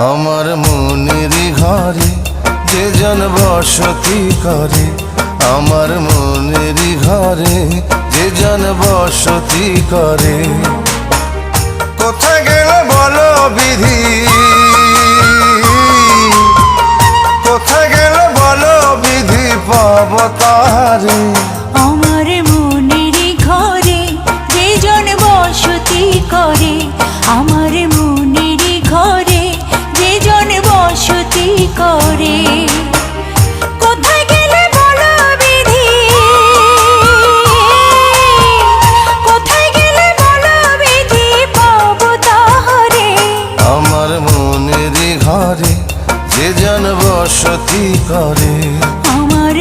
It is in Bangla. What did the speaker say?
আমার মনেরই ঘরে যে জন বসতি করে, আমার মনেরই ঘরে যে জন বসতি করে। কোথায় গেল বলো বিধি, কোথায় গেল বলো বিধি, পাব তারে। আমার মনেরই ঘরে যে জন বসতি করে, আমার মনেরই ঘরে যে জন বসতি করে। কোথায় গেলে বলো বিধি, কোথায় গেলে বলো বিধি, পাব তারে। আমার মনেরই ঘরে যে জন বসতি করে, আমার